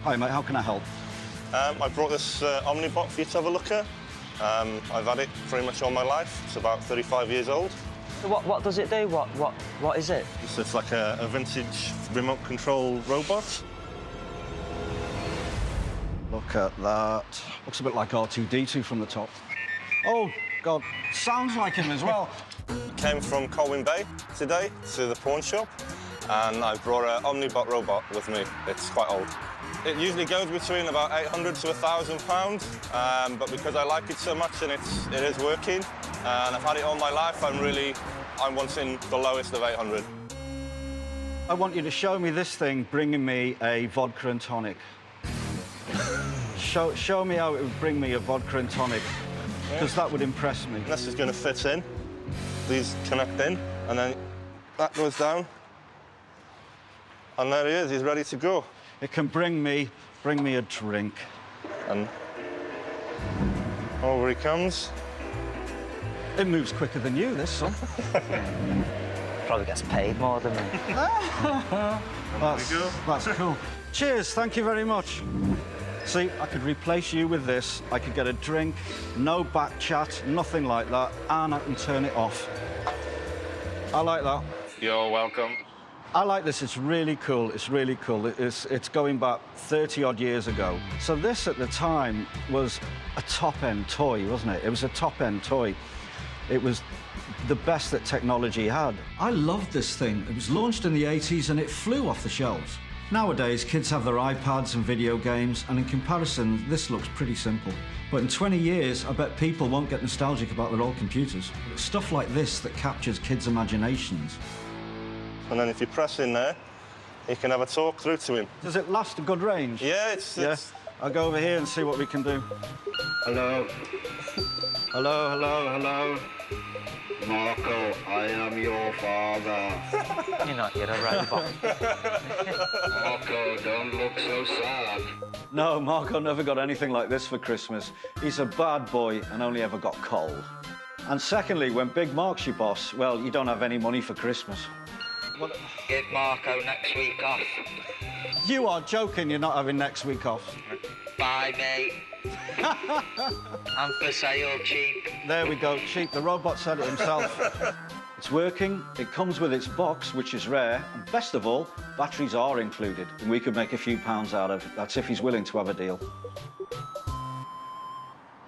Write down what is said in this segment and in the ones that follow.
Hi, mate, how can I help? I brought this Omnibot for you to have a look at. I've had it pretty much all my life. It's about 35 years old. So what does it do? What is it? So it's like a vintage remote control robot. Look at that. Looks a bit like R2-D2 from the top. Oh, God, sounds like him as well. Came from Colwyn Bay today to the pawn shop, and I brought an Omnibot robot with me. It's quite old. It usually goes between about 800 to £1,000, but because I like it so much and it is working, and I've had it all my life, I'm wanting the lowest of 800. I want you to show me this thing bringing me a vodka and tonic. Show me how it would bring me a vodka and tonic, because that would impress me. This is going to fit in. These connect in, and then that goes down. And there he is, he's ready to go. It can bring me a drink. And over he comes. It moves quicker than you, this son. Probably gets paid more than me. That's cool. Cheers, thank you very much. See, I could replace you with this. I could get a drink, no back chat, nothing like that, and I can turn it off. I like that. You're welcome. I like this, it's really cool, it's really cool. It's going back 30-odd years ago. So this, at the time, was a top-end toy, wasn't it? It was a top-end toy. It was the best that technology had. I loved this thing. It was launched in the 80s and it flew off the shelves. Nowadays, kids have their iPads and video games, and in comparison, this looks pretty simple. But in 20 years, I bet people won't get nostalgic about their old computers. It's stuff like this that captures kids' imaginations. And then if you press in there, you can have a talk through to him. Does it last a good range? Yeah, it's... I'll go over here and see what we can do. Hello. Hello, hello, hello. Marco, I am your father. You're not, you're a robot. Marco, don't look so sad. No, Marco never got anything like this for Christmas. He's a bad boy and only ever got coal. And secondly, when Big Mark's your boss, well, you don't have any money for Christmas. Give Marco next week off. You are joking you're not having next week off. Bye, mate. I'm for sale, cheap. There we go, cheap. The robot said it himself. It's working, it comes with its box, which is rare, and best of all, batteries are included. And we could make a few pounds out of it. That's if he's willing to have a deal.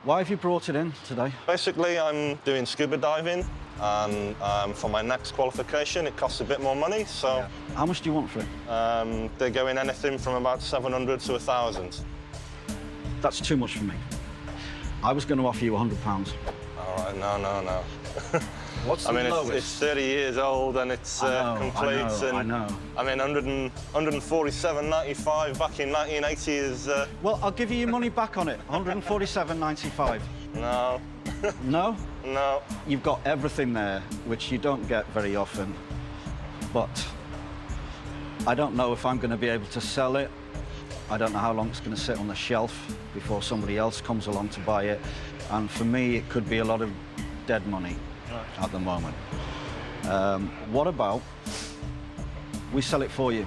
Why have you brought it in today? Basically, I'm doing scuba diving, and for my next qualification, it costs a bit more money, so... Yeah. How much do you want for it? They're going anything from about 700 to 1,000. That's too much for me. I was going to offer you £100. All right, no. What's the lowest? It's 30 years old and it's complete. I know. I mean, 147.95 back in 1980 is... Well, I'll give you your money back on it. 147.95. No. No? No. You've got everything there, which you don't get very often. But I don't know if I'm going to be able to sell it. I don't know how long it's going to sit on the shelf before somebody else comes along to buy it. And for me, it could be a lot of dead money at the moment. What about we sell it for you?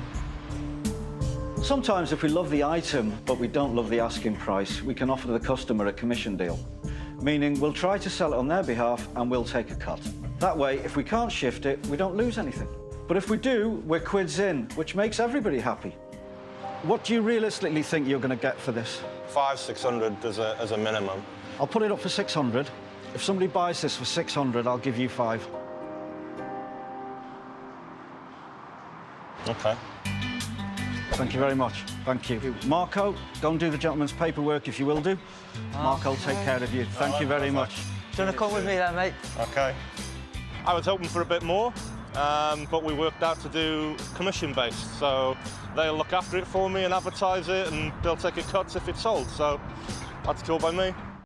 Sometimes if we love the item, but we don't love the asking price, we can offer the customer a commission deal, meaning we'll try to sell it on their behalf and we'll take a cut. That way, if we can't shift it, we don't lose anything. But if we do, we're quids in, which makes everybody happy. What do you realistically think you're going to get for this? 500-600 as a minimum. I'll put it up for 600. If somebody buys this for 600, I'll give you 5. OK. Thank you very much. Thank you. Marco, go and do the gentleman's paperwork if you will do. Marco will take care of you. Thank you very much. Do you want to come with me then, mate? OK. I was hoping for a bit more, but we worked out to do commission-based, so they'll look after it for me and advertise it, and they'll take a cut if it's sold, so that's cool by me.